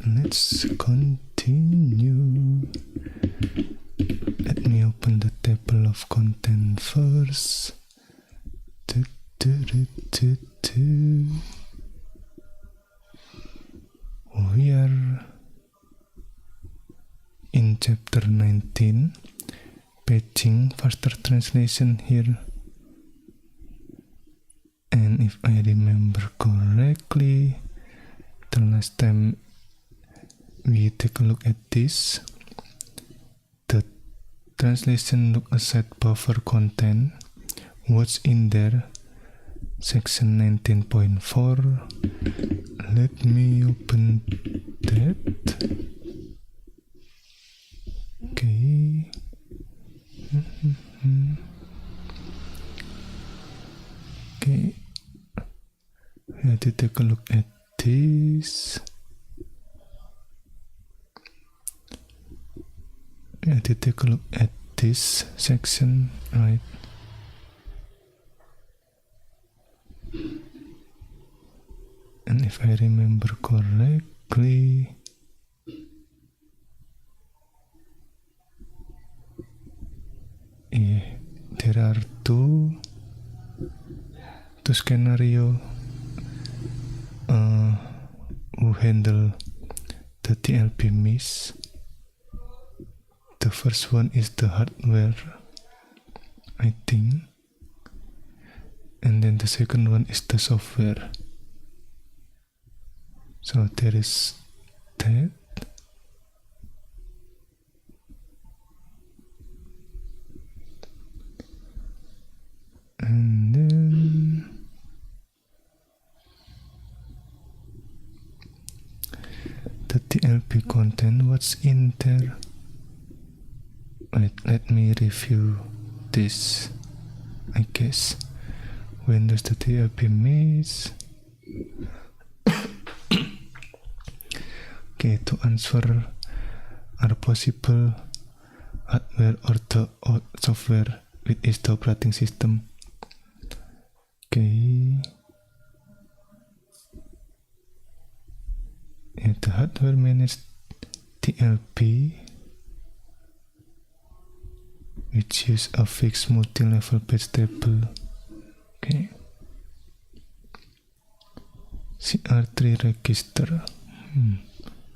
Let's continue. Let me open the table of content first. We are in chapter 19, patching faster translation here. And if I remember correctly, the last time we take a look at this, the translation look aside buffer content, what's in there, section 19.4. Let me open that. Okay. Okay. We have to take a look at this. We have to take a look at this section, right? And if I remember correctly, yeah, there are two scenario who handle the TLP miss. The first one is the hardware, I think, and then the second one is the software. So there is that. And then the TLP content, what's in there? Wait, let me review this. I guess when does the TLP miss? Okay, to answer, are possible hardware or the software with is the operating system. Okay. Yeah, the hardware managed TLP, which use a fixed multi-level patch table. Okay. CR3 register.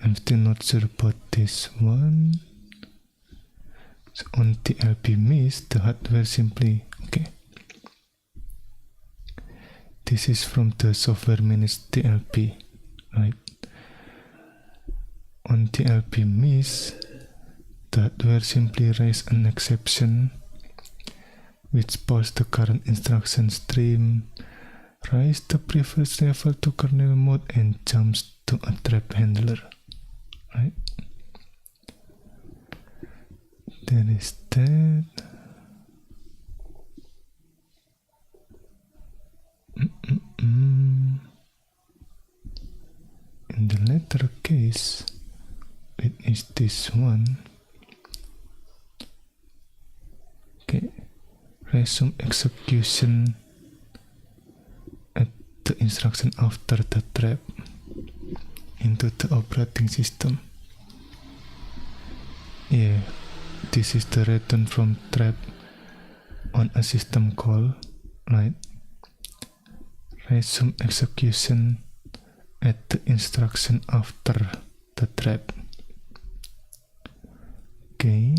I'm still not sure about this one. So on TLP miss, the hardware simply, okay. This is from the software managed TLP, right? On TLP miss, the hardware simply raise an exception which pauses the current instruction stream, raise the previous level to kernel mode, and jumps to a trap handler, right? There is that. In the latter case, it is this one. Okay, resume execution at the instruction after the trap into the operating system. Yeah, this is the return from trap on a system call, right? Resume execution at the instruction after the trap. Okay.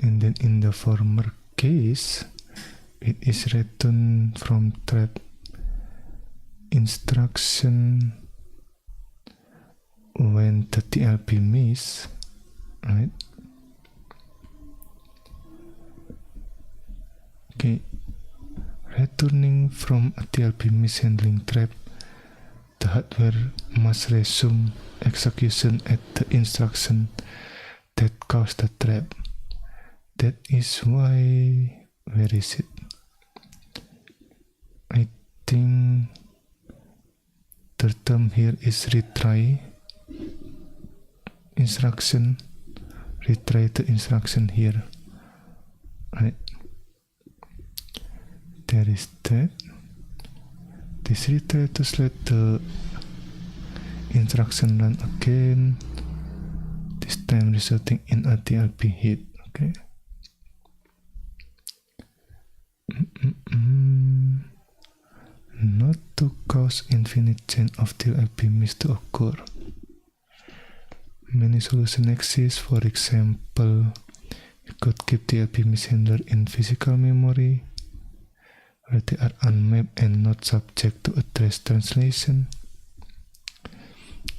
And then in the former case, it is return from trap instruction when the TLP miss, right? Okay. Returning from a TLP mishandling trap, the hardware must resume execution at the instruction that caused the trap. That is why, where is it? I think term here is retry instruction. Retry the instruction here, right? There is that. This retry to let the instruction run again, this time resulting in a TLP hit. Okay. Not to cause infinite chain of TLP miss to occur. Many solutions exist. For example, you could keep TLP miss handler in physical memory, where they are unmapped and not subject to a trace translation,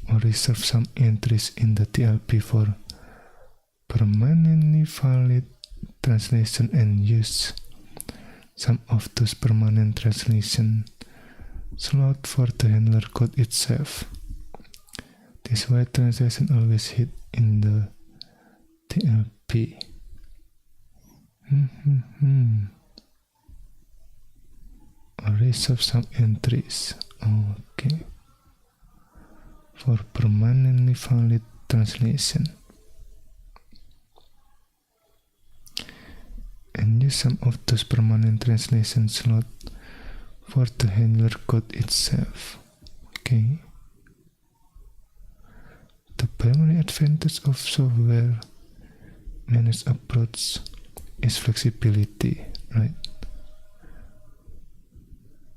or reserve some entries in the TLP for permanently valid translation and use some of those permanent translation slot for the handler code itself. This way translation always hit in the TLP. Or reserve some entries. Okay. For permanently valid translation. And use some of those permanent translation slot for the handler code itself. Okay. The primary advantage of software managed approach is flexibility, right?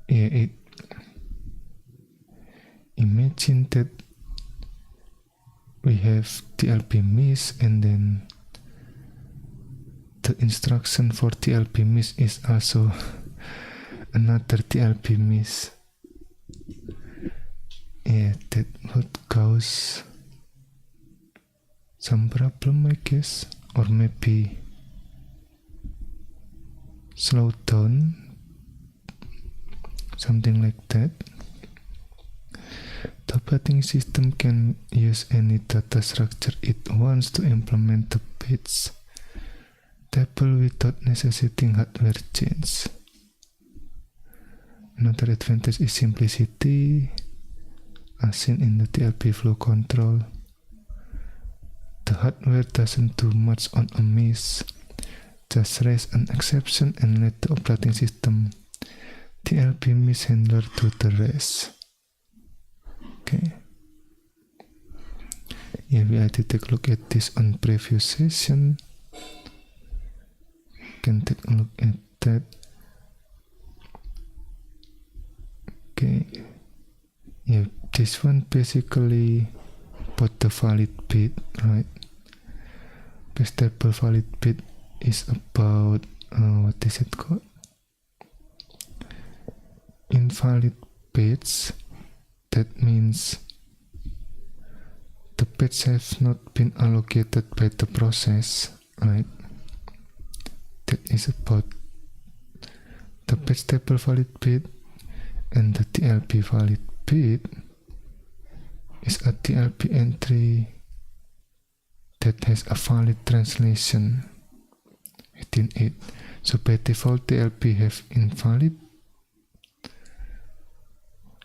Yeah, imagine that we have TLP miss, and then the instruction for TLP miss is also another TLP miss. Yeah, that would cause some problem, I guess, or maybe slow down, something like that. The operating system can use any data structure it wants to implement the page table without necessitating hardware change. Another advantage is simplicity, as seen in the TLP flow control. The hardware doesn't do much on a miss, just raise an exception and let the operating system TLP miss handler do the rest. Okay. Yeah, we had to take a look at this on previous session. Can take a look at that. Okay. Yeah, this one basically put the valid bit, right? The stable valid bit is about what is it called? Invalid bits. That means the bits have not been allocated by the process, right? That is about the page table valid bit, and the TLP valid bit is a TLP entry that has a valid translation within it. So by default TLP have invalid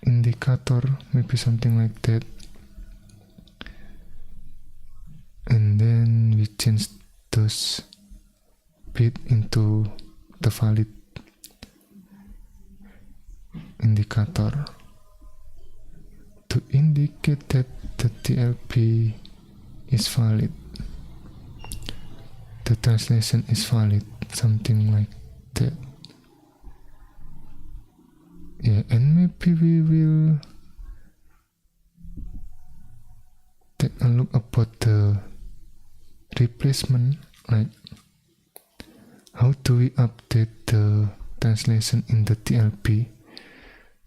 indicator, maybe something like that, and then we change those bit into the valid indicator to indicate that the TLP is valid, the translation is valid, something like that. Yeah, and maybe we will take a look about the replacement, right? How do we update the translation in the TLP?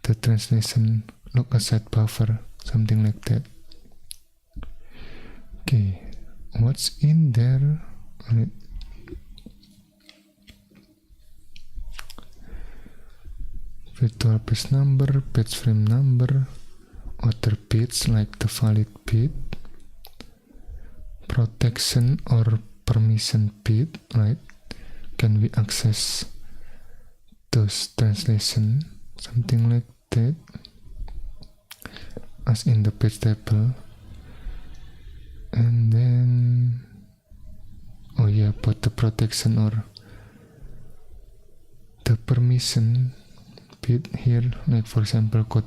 The translation look aside buffer, something like that. Okay, what's in there? Right. Virtual page number, page frame number, other bits like the valid bit, protection or permission bit, right? Can we access those translation, something like that? as in the page table, and then put the protection or the permission bit here, like for example code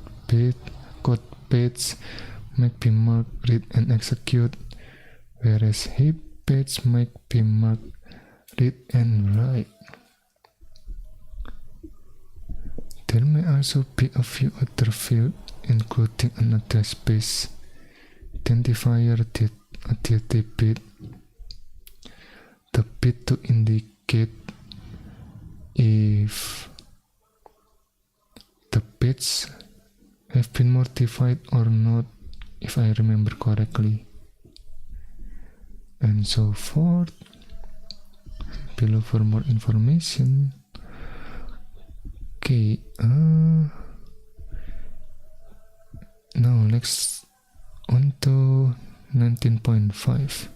page might be marked read and execute, whereas heap page might be marked read and write. There may also be a few other fields, including an address space, identifier DT bit, the bit to indicate if the bits have been modified or not, if I remember correctly, and so forth. Below for more information. Okay, now let's on to 19.5.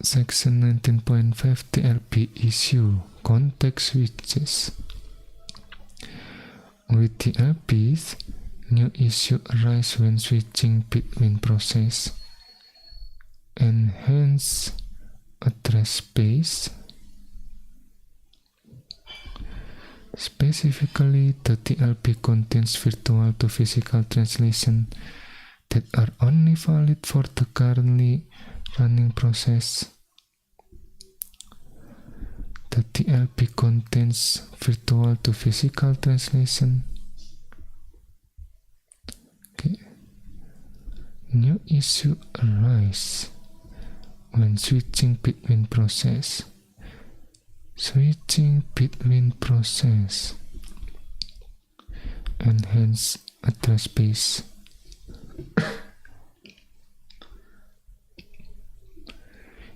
Section 19.5 TLP issue context switches. With TLPs, new issue arise when switching between process, and hence address space. Specifically, the TLP contains virtual to physical translation that are only valid for the currently running process. The TLP contains virtual to physical translation. Okay. New issue arise when switching between process. Switching between process, and hence address space.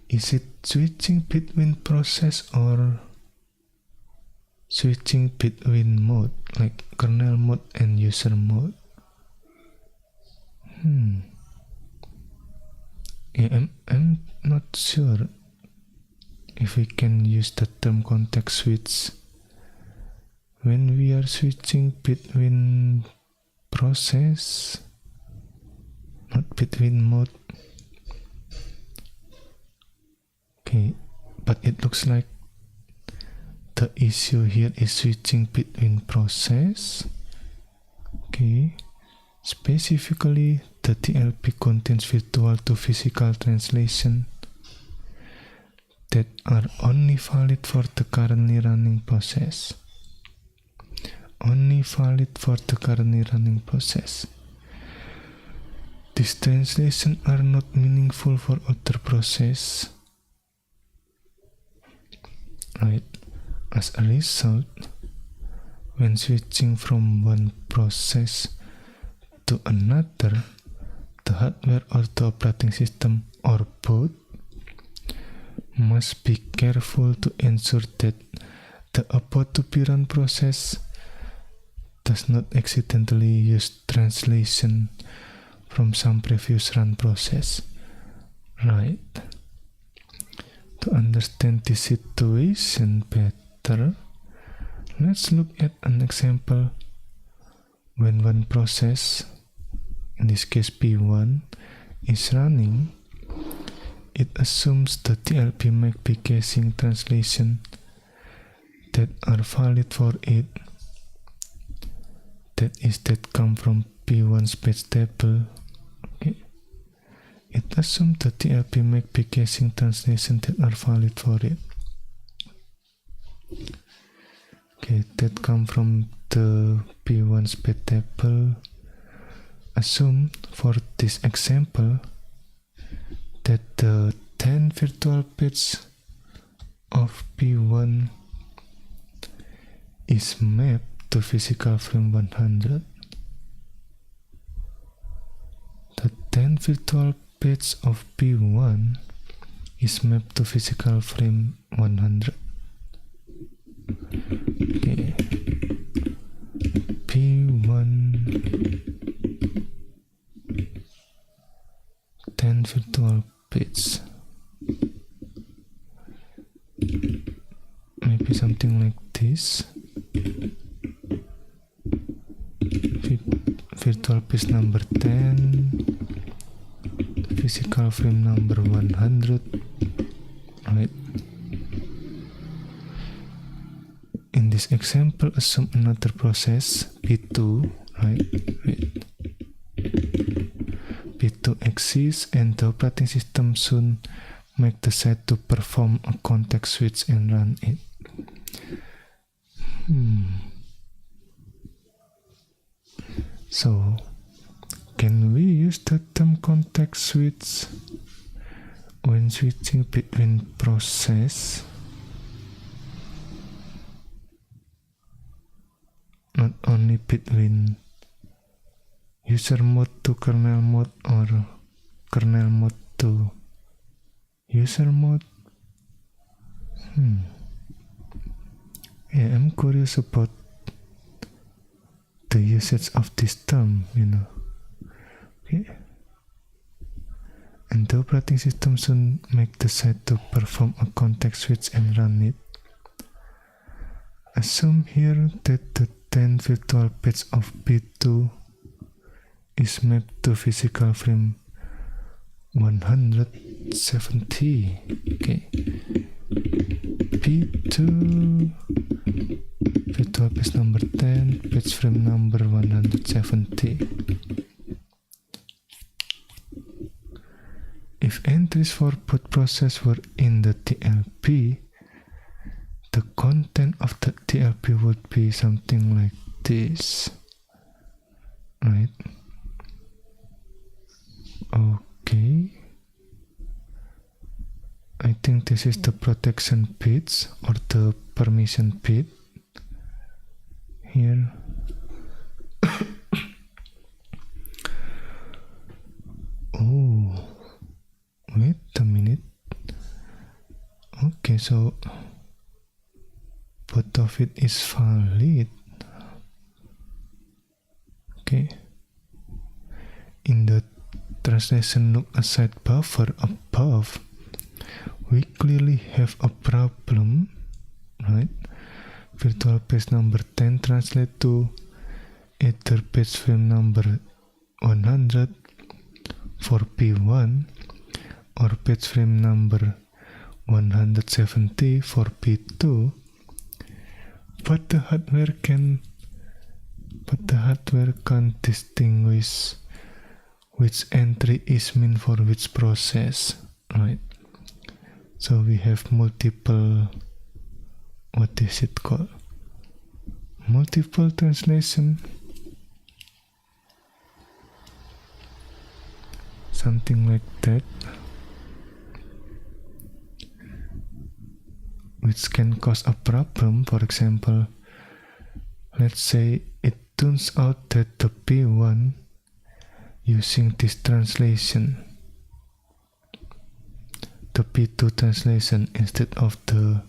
Is it switching between process or switching between mode, like kernel mode and user mode? Yeah, I'm not sure if we can use the term context switch when we are switching between process, not between mode. Okay, but it looks like the issue here is switching between process. Okay, specifically the TLP contains virtual to physical translation that are only valid for the currently running process. Only valid for the currently running process. These translations are not meaningful for other process. Right? As a result, when switching from one process to another, the hardware or the operating system or both must be careful to ensure that the about to be run process does not accidentally use translation from some previous run process. Right? To understand this situation better, let's look at an example when one process, in this case P1, is running. It assumes the TLP might be caching translation that are valid for it, that is, that come from P1's page table. Okay. It assumes the TLP might be caching translation that are valid for it. Okay, that come from the P1's page table. Assume for this example that the 10 virtual page of P1 is mapped to physical frame 100. The 10 virtual page of P1 is mapped to physical frame 100. Okay. P1 10 virtual page. Maybe something like this. virtual page number 10, physical frame number 100, right? In this example, assume another process, P2, right? P2 exists and the operating system soon make the set to perform a context switch and run it. So, can we use the term context switch when switching between process? Not only between user mode to kernel mode or kernel mode to user mode? Yeah, I'm curious about the usage of this term, Okay. And the operating system soon make the set to perform a context switch and run it. Assume here that the 10 virtual page of P2 is mapped to physical frame 170. Okay. P2 virtual page number 10, page frame number 170. If entries for both process were in the TLP, the content of the TLP would be something like this, right? Okay. I think this is the protection bits or the permission bit here. Oh, wait a minute. Okay, so both of it is valid. Okay. In the translation look aside buffer above, we clearly have a problem, right? Virtual page number 10 translate to either page frame number 100 for P1 or page frame number 170 for P2, but the hardware can distinguish which entry is meant for which process, right? So we have multiple, what is it called? Multiple translation, something like that, which can cause a problem. For example, let's say it turns out that the P1 using this translation, the P2 translation instead of the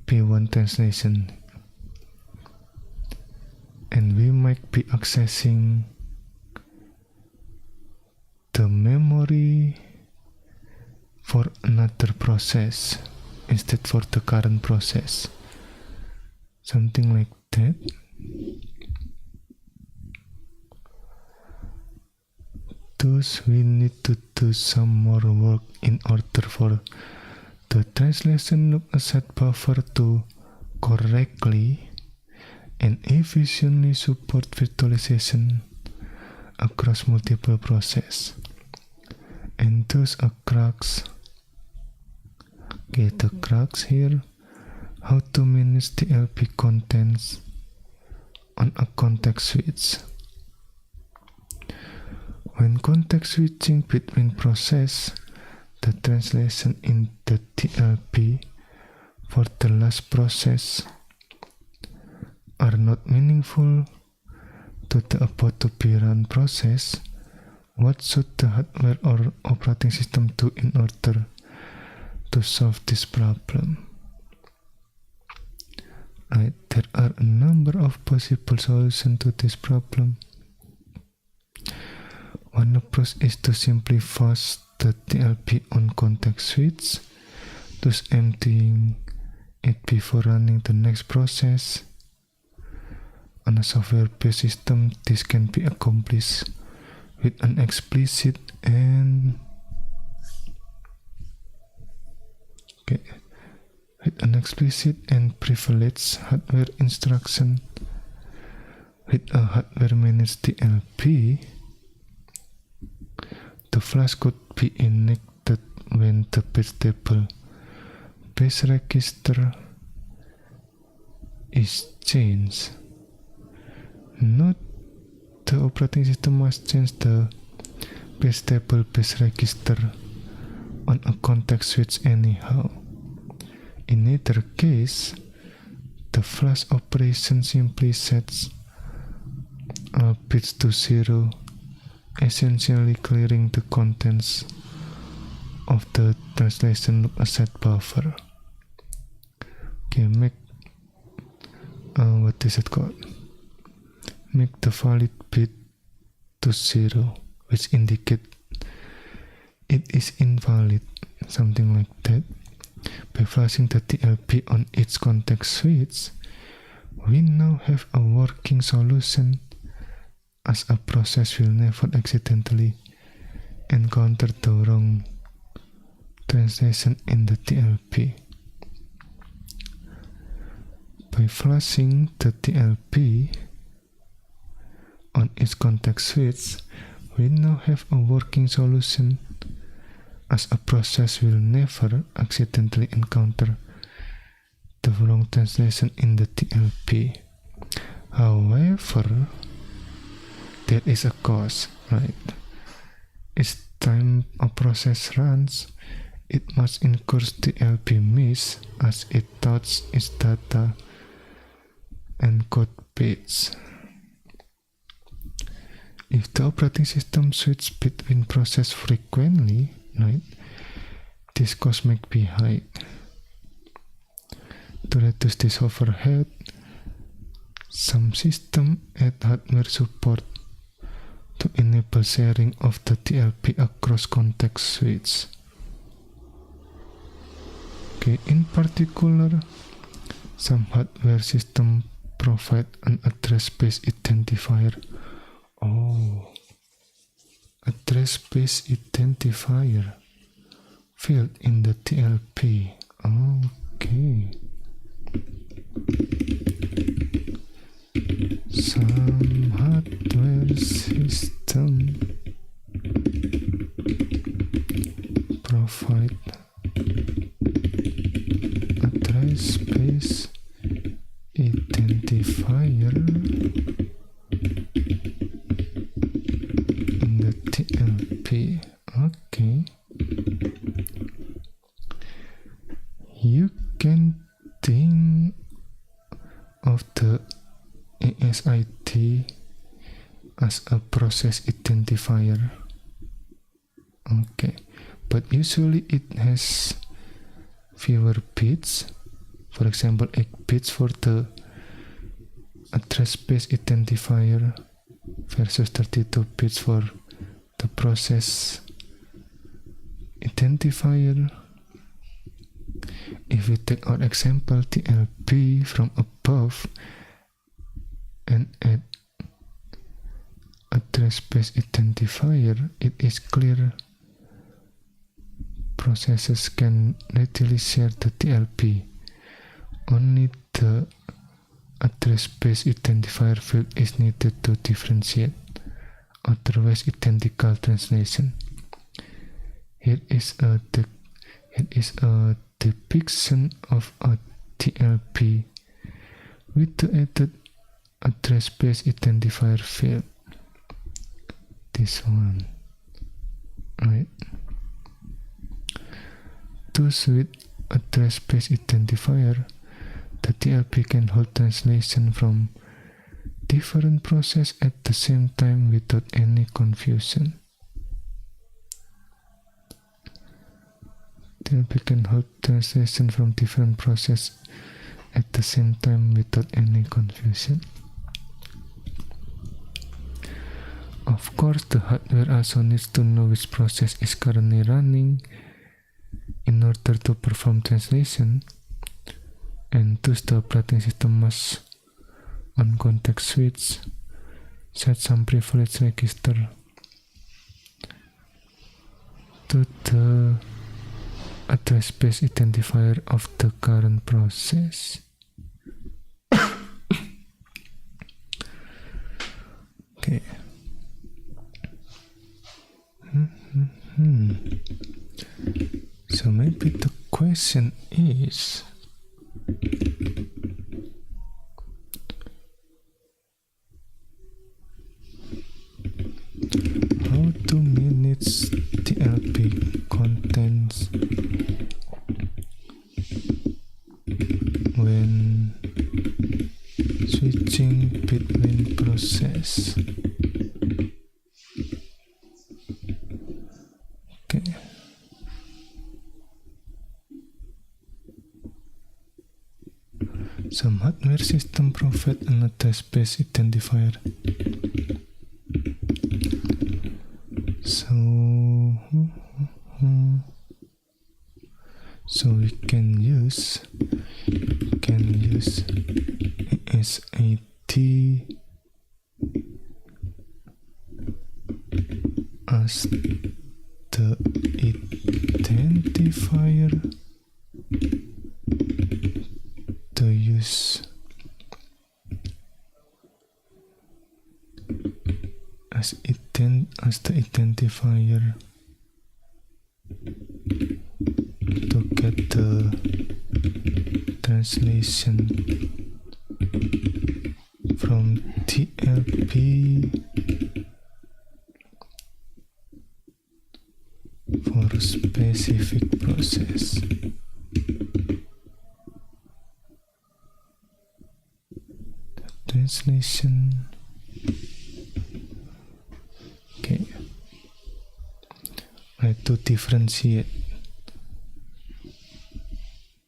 P1 translation, and we might be accessing the memory for another process instead for the current process, something like that. Thus, we need to do some more work in order for the translation look aside buffer to correctly and efficiently support virtualization across multiple processes. And thus a crux. Okay, the crux here, how to manage TLP contents on a context switch. When context switching between process, the translation in the TLP for the last process are not meaningful to the about to be run process. What should the hardware or operating system do in order to solve this problem? Right, there are a number of possible solutions to this problem. One approach is to simply force the TLP on context switch, thus emptying it before running the next process. On a software-based system, this can be accomplished with an explicit and privileged hardware instruction. With a hardware-managed TLB, the flash could be enacted when the base table base register is changed. Note, the operating system must change the base table base register on a context switch anyhow. In either case, the flash operation simply sets bits to 0, essentially clearing the contents of the translation loop asset buffer. Okay, make what is it called? Make the valid bit to 0, which indicate it is invalid, something like that. By flashing the TLB on each context switch, we now have a working solution, as a process will never accidentally encounter the wrong translation in the TLB. By flashing the TLB on each context switch, we now have a working solution, as a process will never accidentally encounter the wrong translation in the TLB. However, there is a cost, right? Each time a process runs, it must incur TLB miss as it touches its data encode bits. If the operating system switches between processes frequently, right, this cost may be high. To reduce this overhead, some systems add hardware support to enable sharing of the TLB across context switches. Okay, in particular, some hardware systems provide an address-based identifier. Address-based identifier field in the TLB. Okay. Some hardware system provide address-based identifier in the TLB. Okay. You can think of the ASID as a process identifier. Okay, but usually it has fewer bits. For example, 8 bits for the address-based identifier versus 32 bits for the process identifier. If we take our example TLB from above and add address-based identifier, it is clear processes can readily share the TLB. Only the address-based identifier field is needed to differentiate, otherwise identical translation. Here is a depiction of a TLB with the added address-based identifier field. This one, right? Thus, with address-based identifier, the TLB can hold translation from different processes at the same time without any confusion. TLB can hold translation from different processes at the same time without any confusion. Of course, the hardware also needs to know which process is currently running in order to perform translation, and thus the operating system must on context switch, set some privilege register to the address space identifier of the current process. Okay. So maybe the question is, how to manage TLP contents when switching between process. Okay. Some hardware system provide an address space identifier. So we can use SAT as the identifier to use as the identifier to get the translation from TLP for a specific process. The translation. Okay. I have to differentiate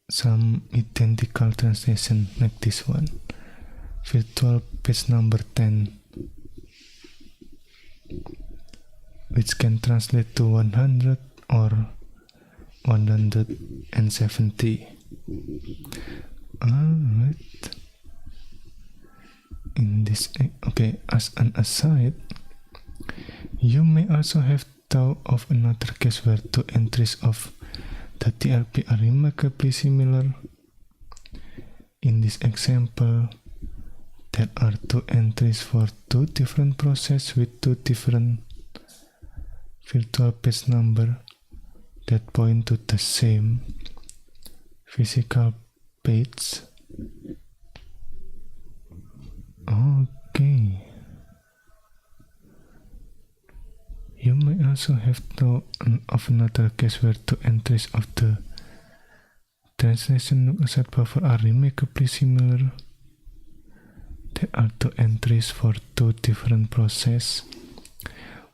some identical translation like this one. Virtual page number 10, which can translate to 100 or 170. Alright. In this, okay, as an aside, you may also have thought of another case where two entries of the TLP are remarkably similar. In this example, there are two entries for two different processes with two different virtual page number that point to the same physical page. Okay. You may also have thought of another case where two entries of the translation asset buffer are remarkably similar. There are two entries for two different processes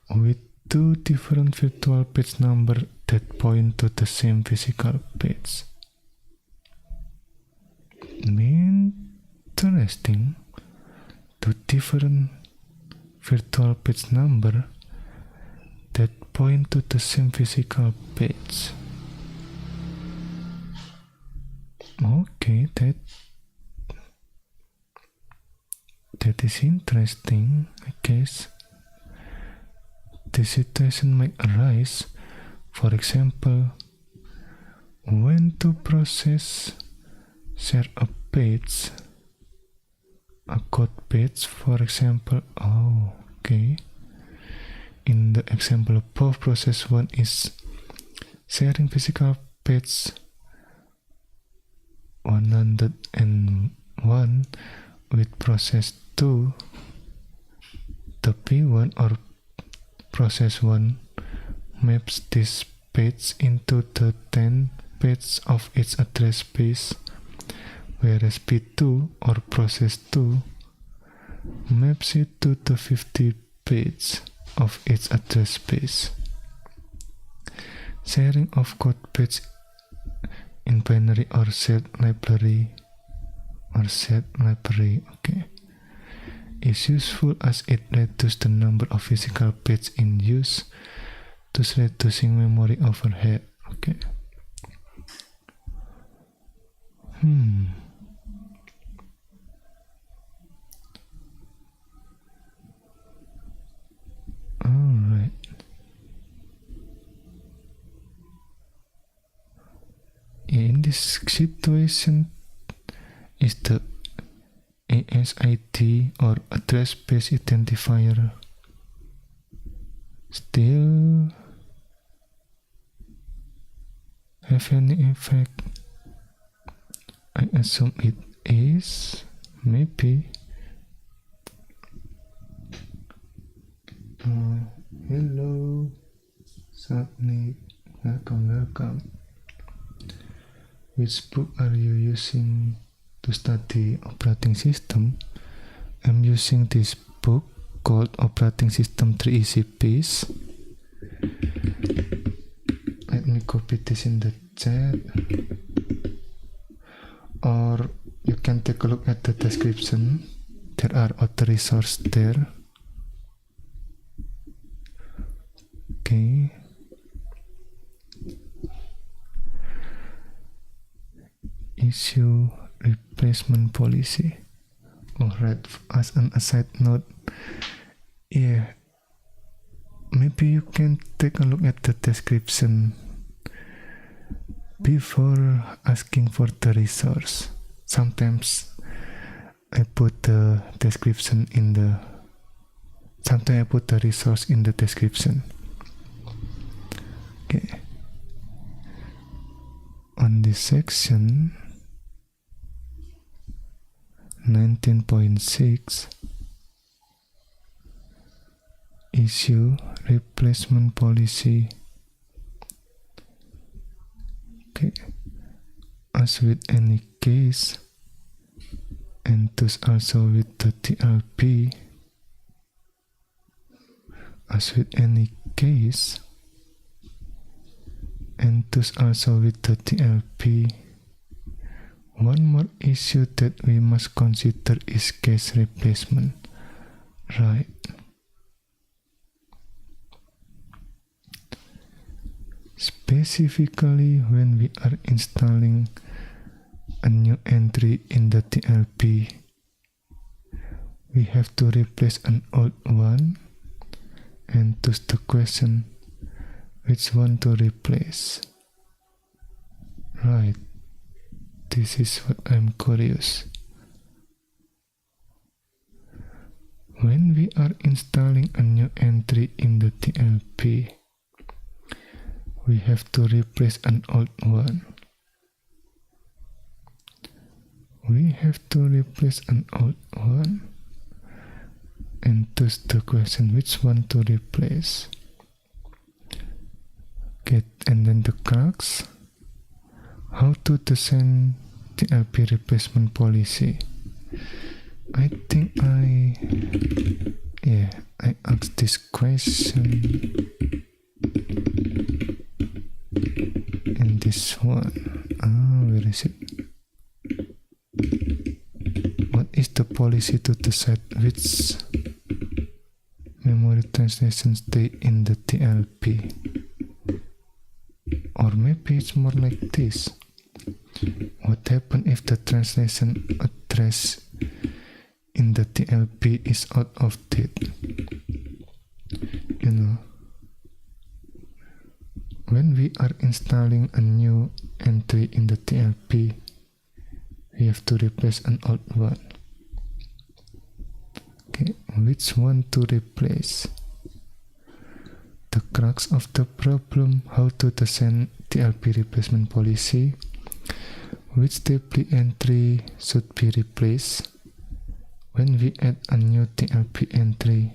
with two different virtual page numbers that point to the same physical page. Interesting. Two different virtual page numbers that point to the same physical page. Okay, that is interesting. I guess this situation might arise, for example, when two processes share a page, a code page, for example. Okay. In the example, both process 1 is sharing physical page 101 with process 2. The P1 or process 1 maps this page into the 10 page of its address space, whereas P2 or process 2 maps it to the 50 page of its address space. Sharing of code page in binary or shared library okay, is useful as it reduces the number of physical pages in use, thus reducing memory overhead. Okay. this situation is the ASID or address-based identifier still have any effect? I assume it is, maybe. Hello, Satnik, welcome. Which book are you using to study operating system? I'm using this book called Operating System 3 Easy Piece. Let me copy this in the chat. Or you can take a look at the description. There are other resources there. Okay. Issue replacement policy. Alright, as an aside note, yeah, maybe you can take a look at the description before asking for the resource. Sometimes I put the description in the, sometimes I put the resource in the description. Okay. On this section 19.6, issue replacement policy. Okay, as with any case, and thus also with the TLP, as with any case, and thus also with the TLP, one more issue that we must consider is case replacement, right? Specifically, when we are installing a new entry in the TLP, we have to replace an old one, and thus the question, which one to replace? Right. This is what I'm curious. When we are installing a new entry in the TLP, we have to replace an old one. We have to replace an old one. And thus the question, which one to replace? Okay, and then the crux. How to design TLP replacement policy? I think I asked this question in this one. Where is it? What is the policy to decide which memory translation stay in the TLP? Or maybe it's more like this. What happens if the translation address in the TLP is out of date? You know, when we are installing a new entry in the TLP, we have to replace an old one. Okay, which one to replace? The crux of the problem, how to design TLP replacement policy. Which TLP entry should be replaced? When we add a new TLP entry,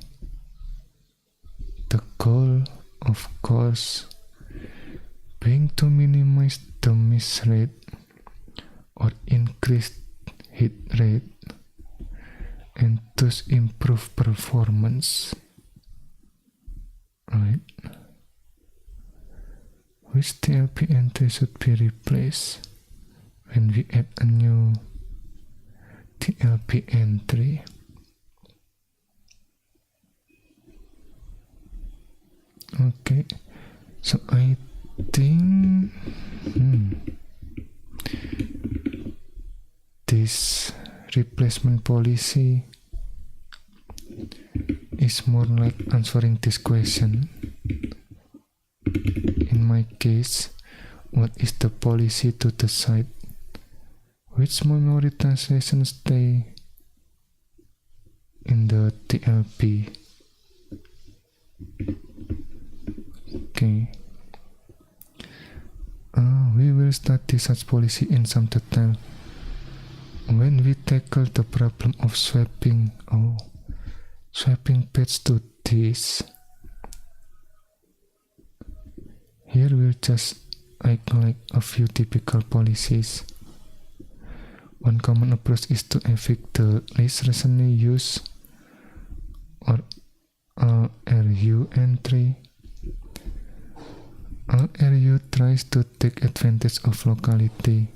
the goal, of course, being to minimize the miss rate or increase hit rate and thus improve performance. Right? Which TLP entry should be replaced when we add a new TLP entry? Okay, so I think this replacement policy is more like answering this question. In my case, what is the policy to decide which memory translation stay in the TLP. Okay. We will study such policy in some detail when we tackle the problem of swapping page to disk. Here we'll just highlight a few typical policies. One common approach is to evict the least recently used or LRU entry. LRU tries to take advantage of locality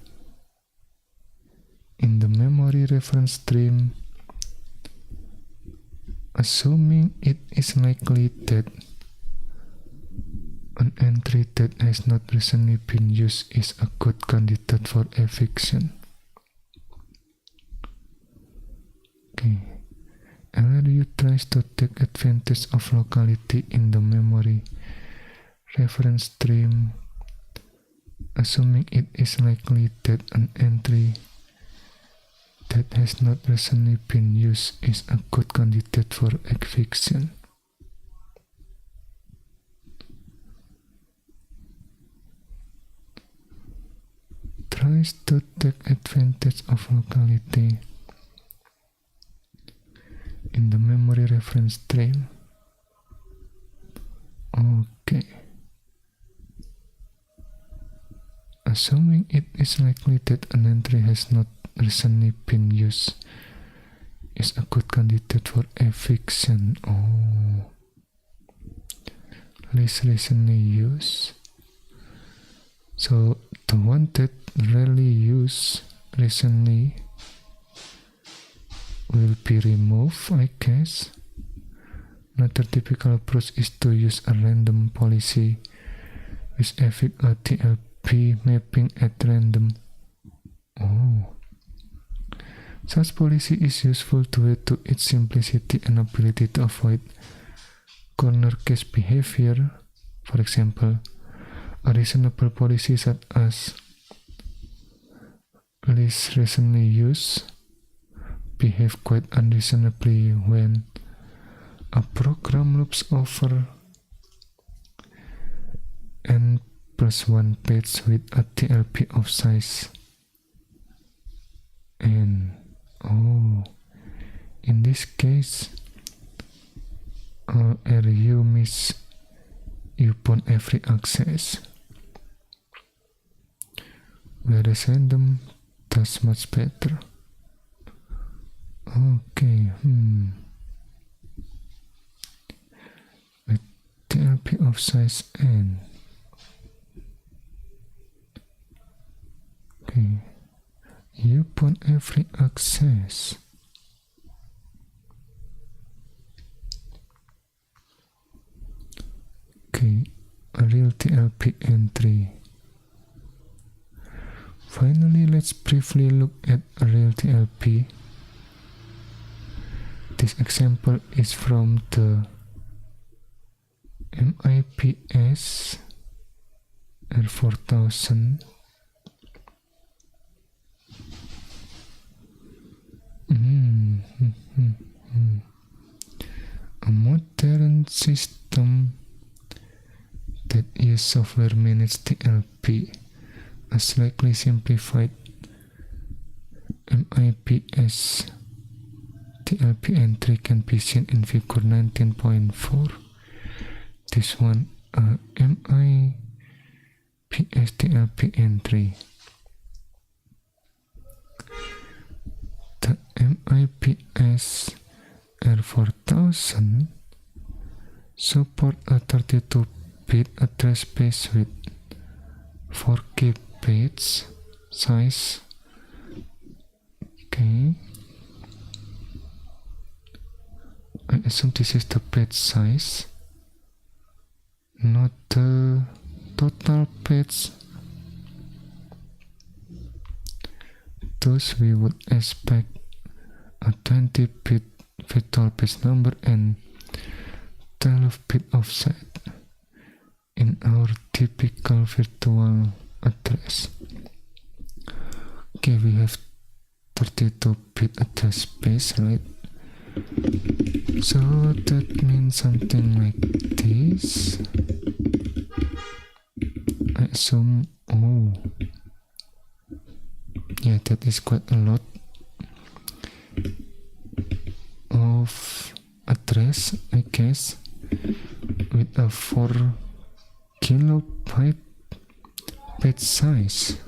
in the memory reference stream, assuming it is likely that an entry that has not recently been used is a good candidate for eviction. Okay. LRU tries to take advantage of locality in the memory reference stream, assuming it is likely that an entry that has not recently been used is a good candidate for eviction. Tries to take advantage of locality in the memory reference stream. Okay. Assuming it is likely that an entry has not recently been used is a good candidate for eviction. Least recently used. So the one that rarely used recently will be removed, I guess. Another typical approach is to use a random policy which evict a TLP mapping at random. Such policy is useful due to its simplicity and ability to avoid corner case behavior. For example, a reasonable policy such as least recently used behave quite unreasonably when a program loops over n+1 page with a TLP of size n. In this case, LRU miss upon every access, whereas random does much better. Okay. With TLP of size n. Okay. Upon every access. Okay, a real TLP entry. Finally, let's briefly look at a real TLP. This example is from the MIPS R4000. A modern system that uses software managed TLP, a slightly simplified MIPS TLP entry can be seen in figure 19.4. This one, MIPS TLP entry. The MIPS R4000 support a 32-bit address space with 4K page size. Okay. I assume this is the page size, not the total page. Thus, we would expect a 20-bit virtual page number and 12-bit offset. In our typical virtual address. Okay, we have 32-bit address space, right? So that means something like this. I assume, oh, yeah, that is quite a lot of address, I guess, with a 4 kilobyte page size.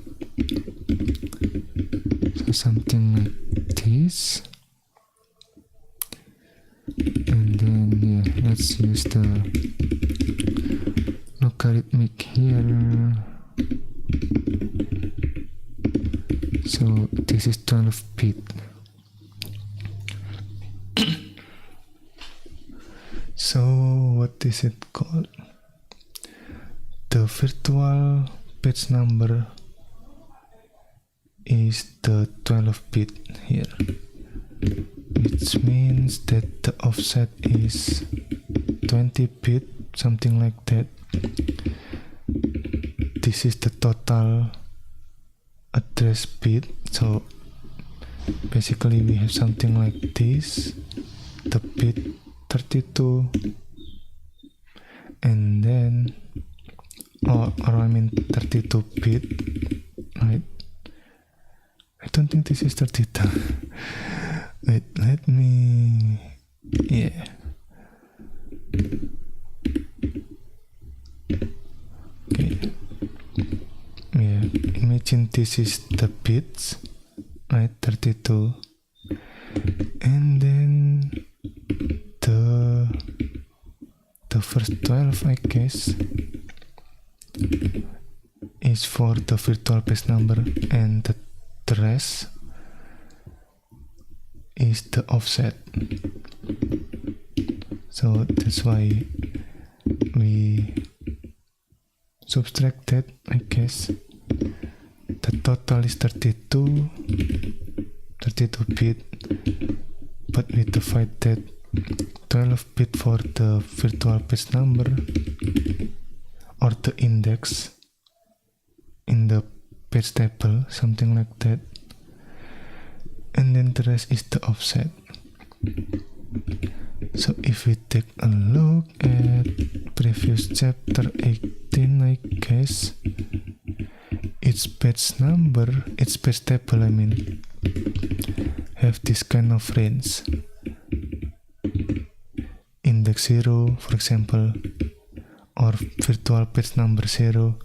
So something like this. And then yeah, let's use the logarithmic here. So this is 12-bit. So what is it called? The virtual page number is the 12-bit here, which means that the offset is 20-bit, something like that. This is the total address bit. So basically we have something like this, the bit 32, and then or I mean 32-bit, right? I don't think this is 32. Wait, let me, yeah. Okay. Yeah, imagine this is the bits, right? 32. And then the first 12, I guess, is for the virtual page number, and the rest is the offset. So that's why we subtract that, I guess. The total is 32 bit, but we divide that 12 bit for the virtual page number or the index in the page table, something like that, and then the rest is the offset. So if we take a look at previous chapter 18, I guess, its page number, its page table, I mean, have this kind of range. Index 0, for example, or virtual page number 0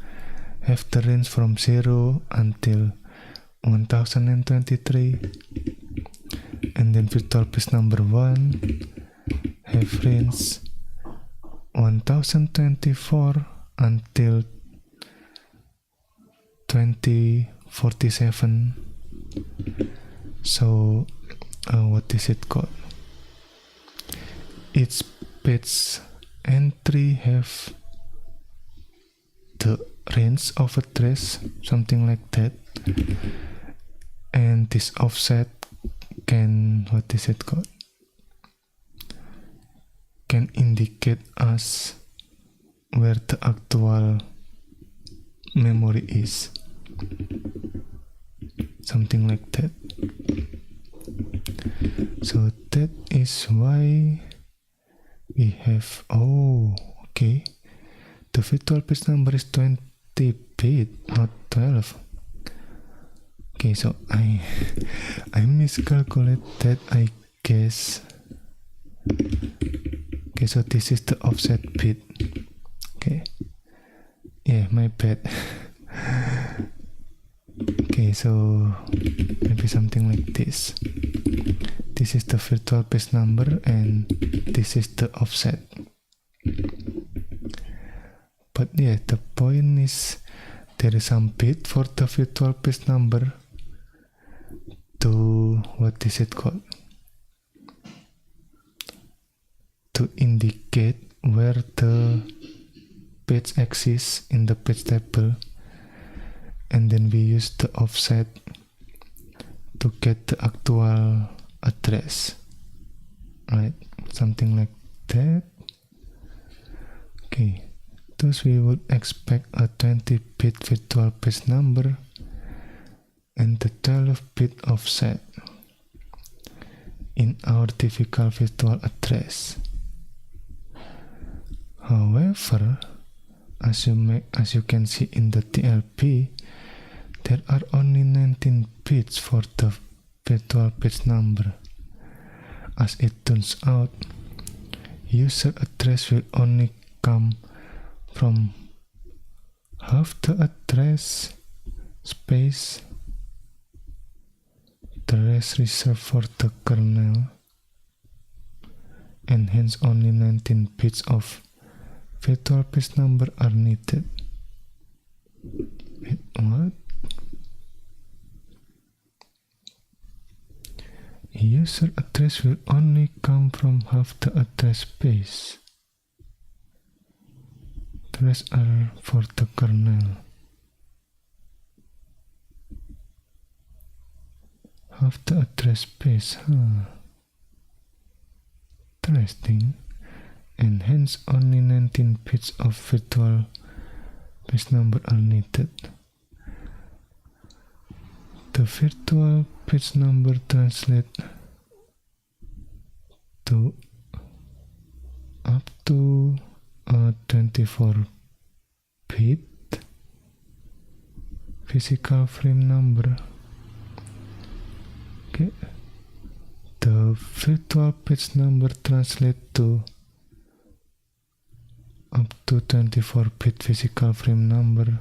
have the range from 0 until 1023, and then virtual page number 1 have range 1024 until 2047. So what is it called? Each page entry have the range of address, something like that, and this offset can, what is it called, can indicate us where the actual memory is, something like that. So that is why we have, oh, okay, the virtual page number is 20-bit, not 12. Okay, so I miscalculate that, I guess. Okay, so this is the offset bit. Okay, yeah, my bad. Okay, so maybe something like this. This is the virtual page number and this is the offset. But yeah, the point is there is some bit for the virtual page number to, what is it called, to indicate where the page exists in the page table, and then we use the offset to get the actual address, right? Something like that. Okay, Thus we would expect a 20-bit virtual page number and the 12-bit offset in our typical virtual address. However, as you can see in the TLP, there are only 19 bits for the virtual page number. As it turns out, user address will only come from half the address space, the rest reserved for the kernel, and hence only 19 bits of virtual page number are needed. Wait, what? User address will only come from half the address space. The rest are for the kernel. Half the address space, Interesting. And hence only 19 bits of virtual page number are needed. The virtual page number translates to up to a 24-bit physical frame number. Okay. The virtual page number translates to up to 24-bit physical frame number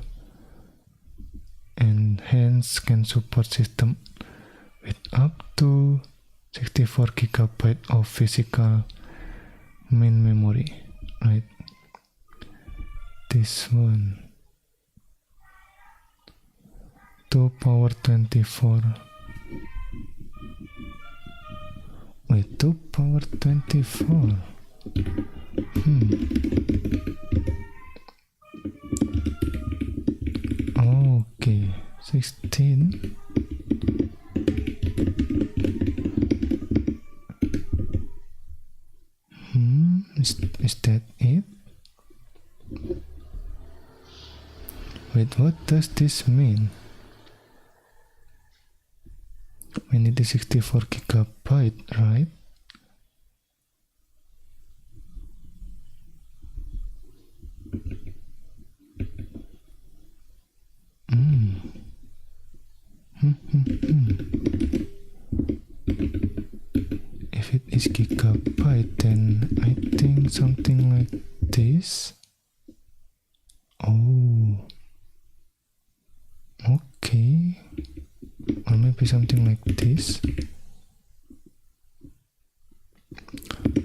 and hence can support system with up to 64 GB of physical main memory, right? This one 2 power 24. Wait, 2 power 24. Okay, 16. Is that it? Wait, what does this mean? We need the 64 GB, right? If it is gigabyte, then I think something like this. Oh, okay. Or maybe something like this.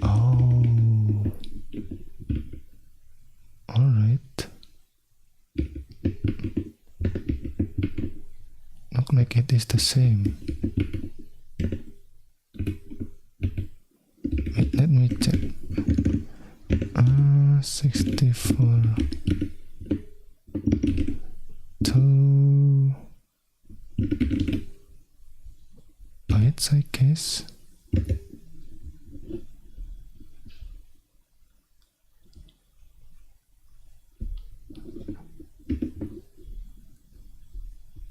Oh, alright. Look like it is the same. Wait, let me check. 64 2 bytes, I guess.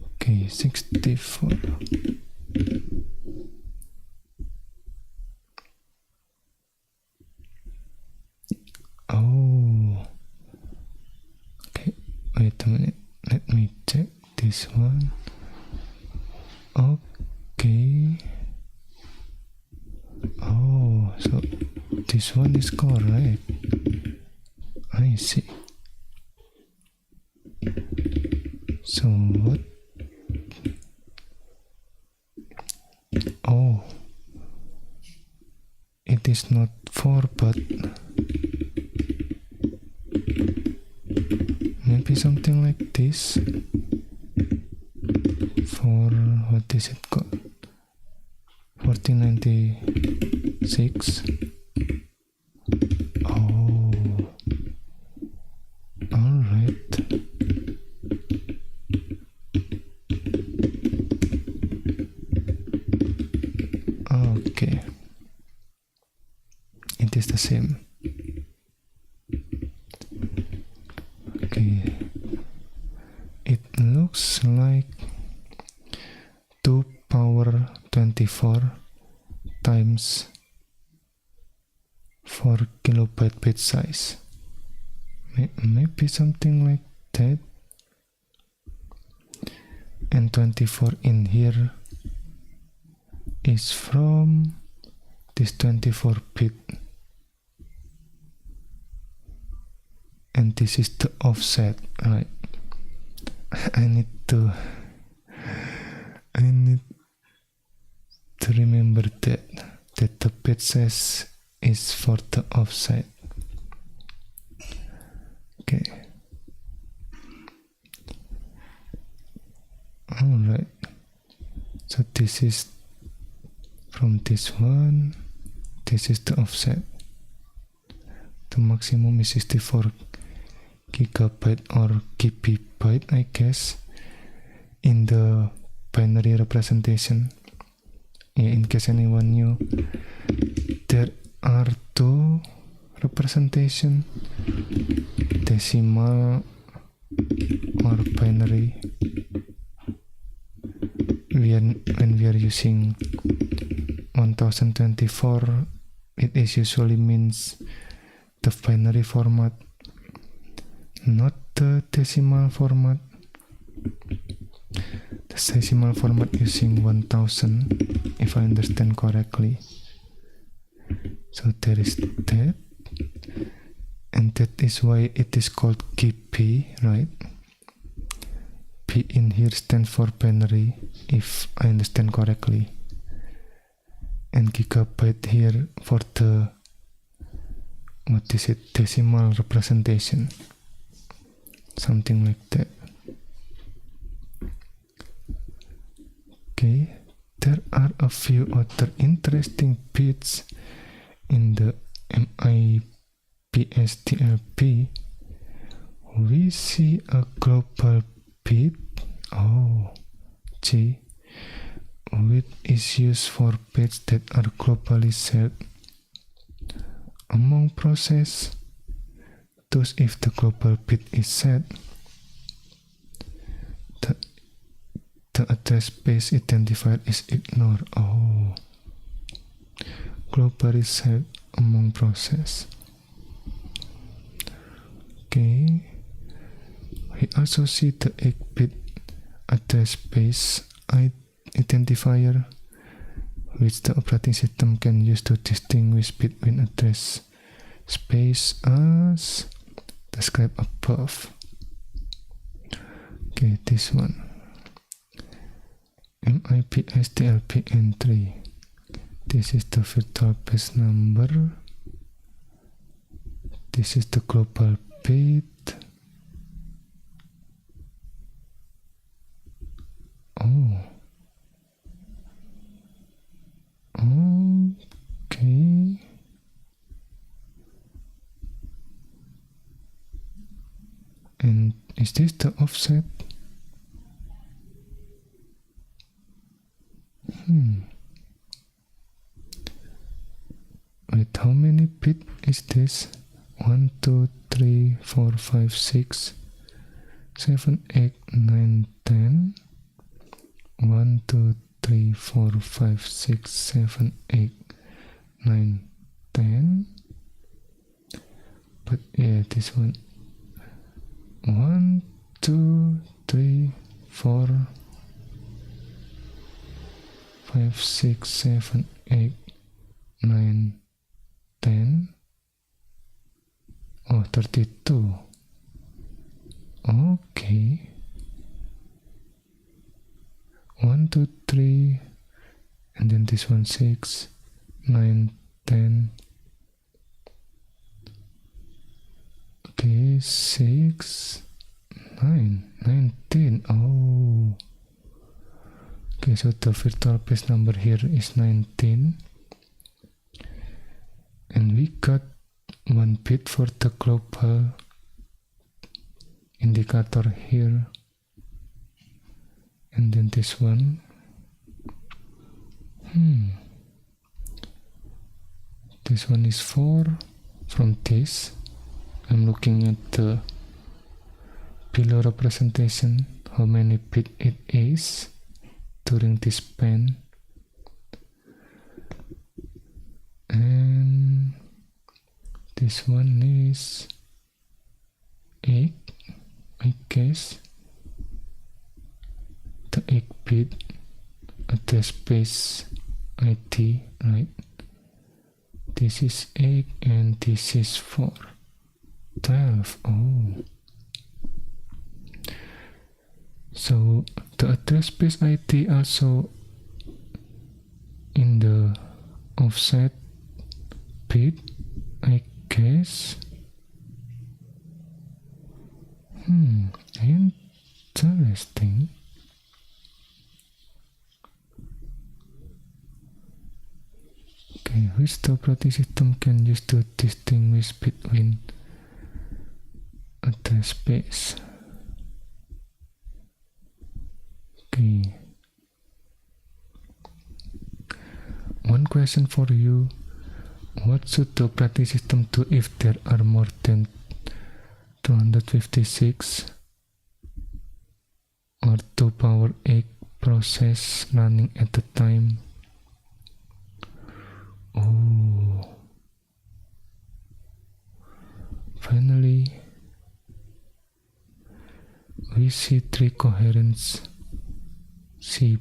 Okay, 64. Oh, okay, wait a minute, let me check this one. Okay. Oh, so this one is correct. I see. So what? Oh, it is not 4 but maybe something like this. For what is it called? 1496. Oh, all right. Okay, it is the same. looks like 2 power 24 times 4 kilobyte bit size. Maybe something like that. And 24 in here is from this 24 bit, and this is the offset, right? I need to remember that the bit size is for the offset. Okay. Alright, so this is from this one, this is the offset. The maximum is 64 gigabyte or kbyte, I guess, in the binary representation. Yeah, in case anyone knew, there are 2 representation, decimal or binary. When we are using 1024, it is usually means the binary format, not the decimal format. The decimal format using 1000, if I understand correctly. So there is that, and that is why it is called KB, right? P in here stands for binary, if I understand correctly, and gigabyte here for the, what is it, decimal representation, something like that. Okay, there are a few other interesting bits in the MIPS TLP. We see a global bit, G, which is used for bits that are globally shared among processes. Thus, if the global bit is set, the address space identifier is ignored. Globally shared among processes. Okay. We also see the 8-bit address space identifier, which the operating system can use to distinguish between address space as described above. Okay, this one. MIPS TLP entry. This is the virtual base number. This is the global bit. Okay. And is this the offset? Wait, how many bits is this? 1, 2, 3, 4, 5, 6, 7, 8, 9, 10. 1, 2, 3, 4, 5, 6, 7, 8, 9, 10. But yeah, this one. 1, 2, 3, 4, 5, 6, 7, 8, 9, 10. 32. Okay. 1, 2, 3, and then this one 6, 9, 10. Okay, 6, 9, 19. Okay, so the virtual base number here is 19, and we got 1 bit for the global indicator here, and then this one. This one is 4 from this. I'm looking at the below representation, how many bits it is during this span. And this one is 8, I guess. The 8-bit address space ID, right? This is 8 and this is 4. 12. Oh. So the address space ID also in the offset bit, I guess. Interesting. Okay, which the operating system can use to distinguish between address space? Okay. One question for you. What should the operating system do if there are more than 256 or 2 power 8 process running at a time? Oh. Finally, we see 3 coherence C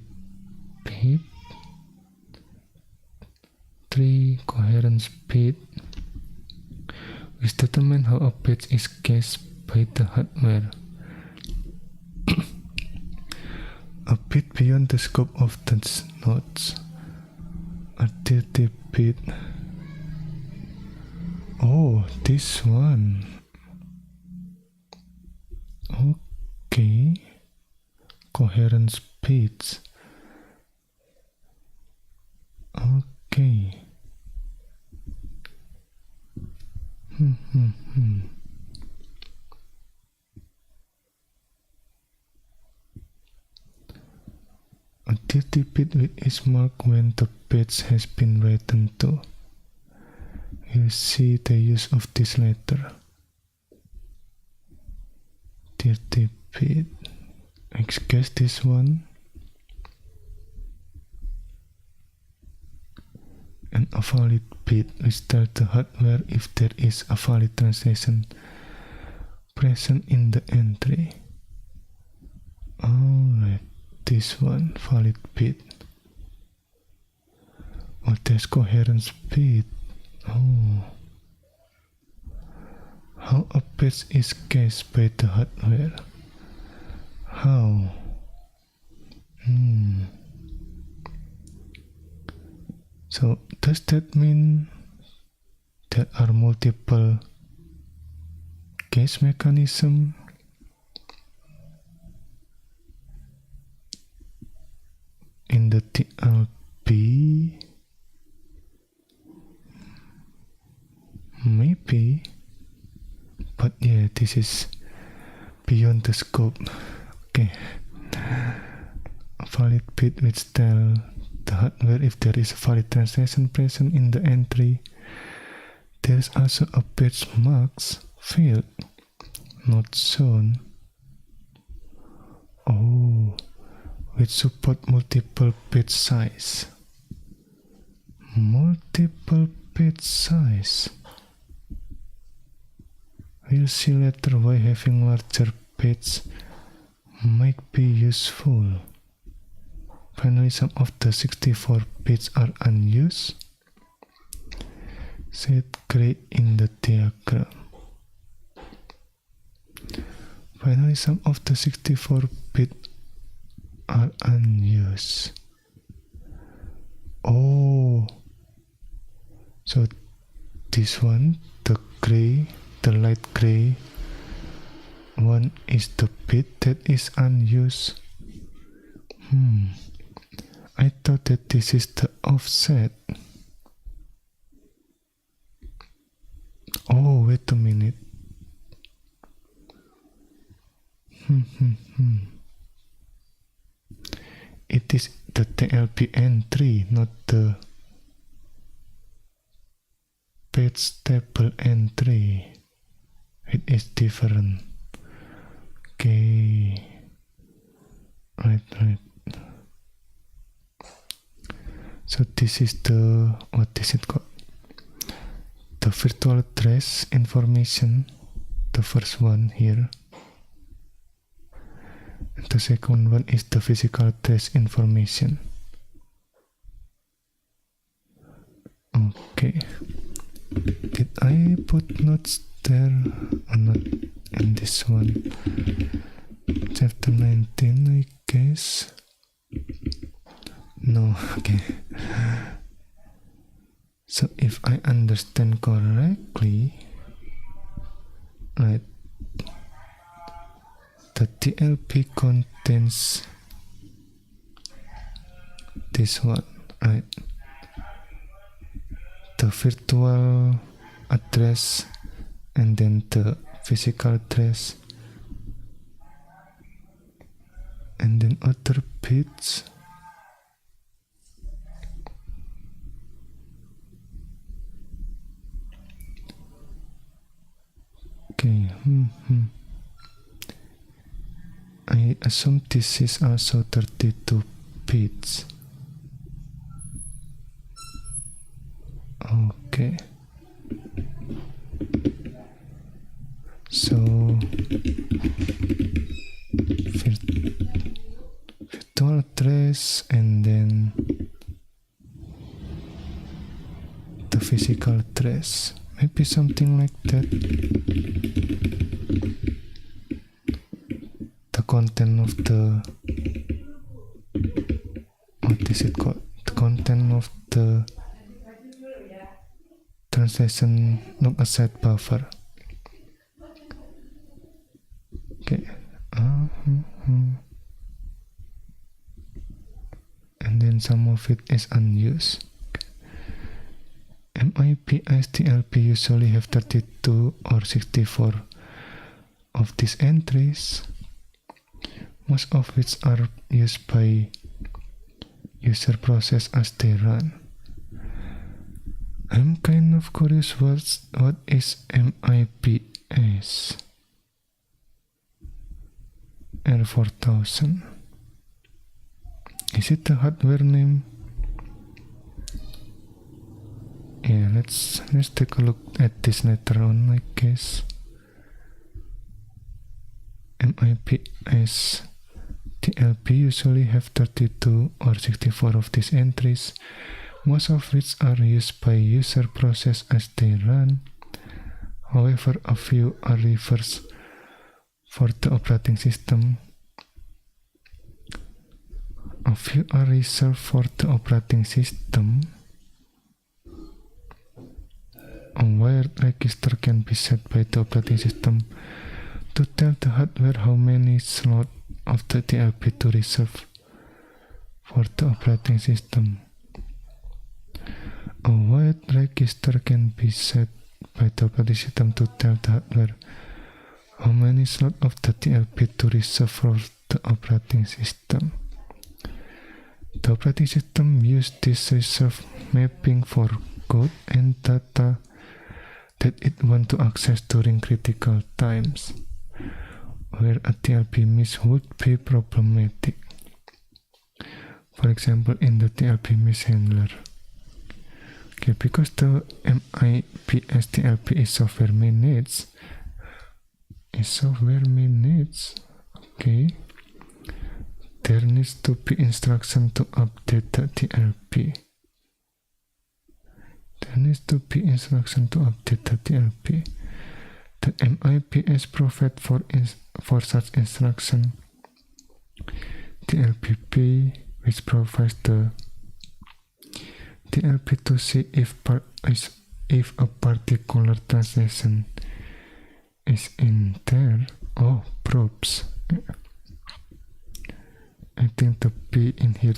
bit, 3 coherence bit, which determine how a bit is guessed by the hardware. A bit beyond the scope of the nodes. A 30-bit. Oh, this one. Okay. Coherence bits. Okay. A 30-bit width is marked when the bits has been written to. You see the use of this letter. 30-bit. I guess this one. And a valid bit which tells the hardware if there is a valid translation present in the entry. Alright, this one, valid bit. Oh, there's coherence bit. Oh. How a bit is guessed by the hardware? How? So does that mean there are multiple guess mechanisms? In the TLB? Maybe, but yeah, this is beyond the scope. Okay, a valid bit which tell the hardware if there is a valid translation present in the entry. There is also a bit marks field not shown. Oh, which support multiple bit size. Multiple bit size. We'll see later why having larger bits might be useful. Finally, some of the 64 bits are unused. Set gray in the diagram. Finally, some of the 64 bits are unused. Oh, so this one, the gray, the light gray one is the bit that is unused. I thought that this is the offset. Oh, wait a minute. It is the TLB N3, not the page table N3. It is different. Okay. Right. So this is the, what is it called? The virtual address information, the first one here. And the second one is the physical address information. Okay. Did I put notes there or not in this one? Chapter 19, I guess. No, okay. So if I understand correctly, right, the TLP contains this one, right? The virtual address and then the physical address and then other bits. Okay. I assume this is also 32 bits. Okay. So virtual address and then the physical address. Maybe something like that. The content of the, what is it called? The content of the translation look aside buffer. Okay. And then some of it is unused. MIPS TLP usually have 32 or 64 of these entries, most of which are used by user process as they run. I'm kind of curious what is MIPS R4000. Is it the hardware name? Yeah, let's take a look at this later on, I guess. MIPS TLP usually have 32 or 64 of these entries, most of which are used by user process as they run. However, a few are reversed for the operating system. A few are reserved for the operating system. A wired register can be set by the operating system to tell the hardware how many slots of the TLP to reserve for the operating system. A wired register can be set by the operating system to tell the hardware how many slots of the TLP to reserve for the operating system. The operating system uses this reserve mapping for code and data that it wants to access during critical times, where a TLP miss would be problematic. For example, in the TLP miss handler. Okay, because the MIPS TLP is software managed. Okay. There needs to be instruction to update the TLP. The MIPS provides for such instruction TLPP, which provides the TLP to see if a particular translation is in there. Oh, probes. I think the P in here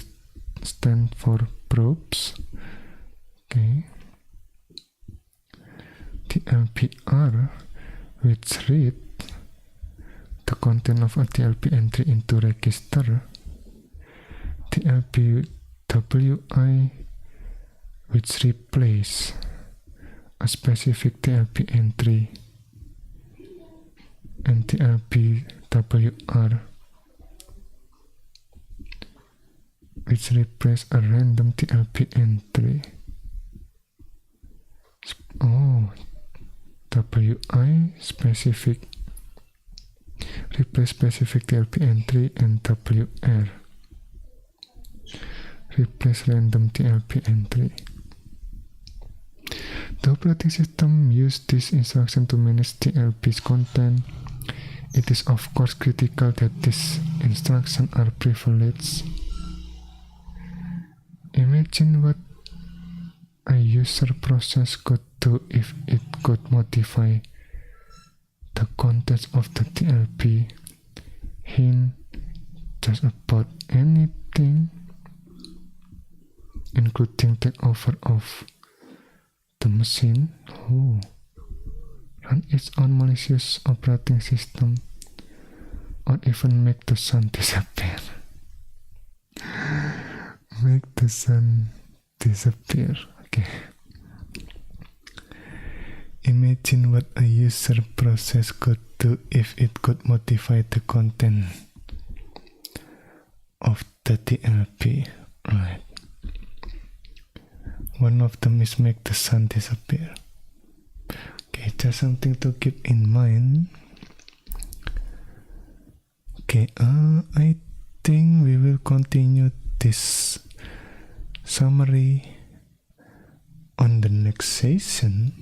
stands for probes. Okay. TLPR, which read the content of a TLP entry into register. TLPWI, which replace a specific TLP entry, and TLPWR, which replace a random TLP entry. WI specific replace specific TLP entry, and WR replace random TLP entry. The operating system uses this instruction to manage TLP's content. It is of course critical that these instructions are privileged. Imagine what a user process could do if it could modify the contents of the TLP. Hint: just about anything, including takeover of the machine, run its own malicious operating system, or even make the sun disappear. Make the sun disappear. Okay. Imagine what a user process could do if it could modify the content of the TLP. Right. One of them is make the sun disappear. Okay, just something to keep in mind. Okay, I think we will continue this summary on the next session.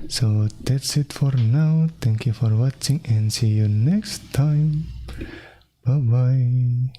So that's it for now. Thank you for watching and see you next time. Bye bye.